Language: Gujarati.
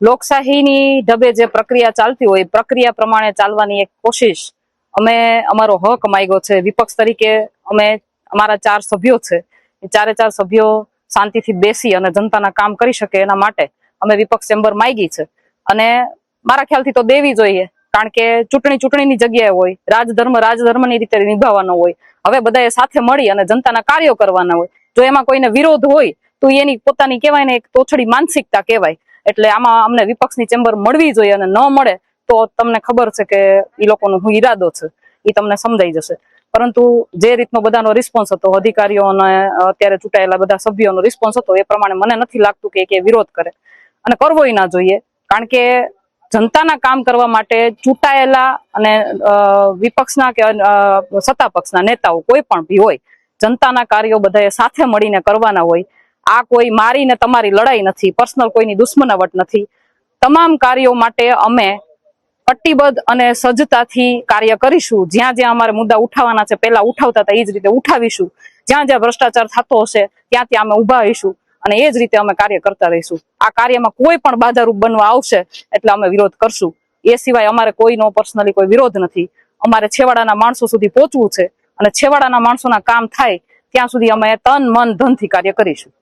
લોકશાહીની ઢબે જે પ્રક્રિયા ચાલતી હોય પ્રક્રિયા પ્રમાણે ચાલવાની એક કોશિશ અમે અમારો હક માંગ્યો છે વિપક્ષ તરીકે અમે અમારા 4 સભ્યો છે એ 4 સભ્યો શાંતિથી બેસી અને જનતાના કામ કરી શકે એના માટે અમે વિપક્ષ ચેમ્બર માંગી છે અને મારા ખ્યાલથી તો દેવી જોઈએ કારણ કે ચૂંટણીની જગ્યાએ હોય રાજધર્મની રીતે નિભાવવાનો હોય હવે બધાએ સાથે મળી અને જનતાના કાર્યો કરવાના હોય જો એમાં કોઈને વિરોધ હોય તો એની પોતાની કહેવાય ને એક તોછડી માનસિકતા કહેવાય એટલે આમાં અમને વિપક્ષની ચેમ્બર મળવી જોઈએ અને ન મળે તો તમને ખબર છે કે એ લોકોનો શું ઈરાદો છે એ તમને સમજાઈ જશે પરંતુ જે રીતનો બધાનો રિસ્પોન્સ હતો અધિકારીઓ અને અત્યારે ચૂંટાયેલા બધા સભ્યોનો રિસ્પોન્સ હતો એ પ્રમાણે મને નથી લાગતું કે વિરોધ કરે અને કરવોય ના જોઈએ કારણ કે જનતાના કામ કરવા માટે ચૂંટાયેલા અને વિપક્ષના કે સત્તા પક્ષના નેતાઓ કોઈ પણ ભી હોય જનતાના કાર્યો બધાએ સાથે મળીને કરવાના હોય આ કોઈ મારીને તમારી લડાઈ નથી પર્સનલ કોઈની દુશ્મનાવટ નથી તમામ કાર્યો માટે અમે કટિબદ્ધ અને સજ્જતાથી કાર્ય કરીશું જ્યાં જ્યાં અમારે મુદ્દા ઉઠાવવાના છે પહેલા ઉઠાવતા હતા એ જ રીતે ઉઠાવીશું જ્યાં જ્યાં ભ્રષ્ટાચાર થતો હશે ત્યાં ત્યાં અમે ઉભા રહીશું અને એ જ રીતે અમે કાર્ય કરતા રહીશું આ કાર્યમાં કોઈ પણ બાધારૂપ બનવા આવશે એટલે અમે વિરોધ કરશું એ સિવાય અમારે કોઈનો પર્સનલી કોઈ વિરોધ નથી અમારે છેવાડાના માણસો સુધી પહોંચવું છે અને છેવાડાના માણસોના કામ થાય ત્યાં સુધી અમે તન મન ધનથી કાર્ય કરીશું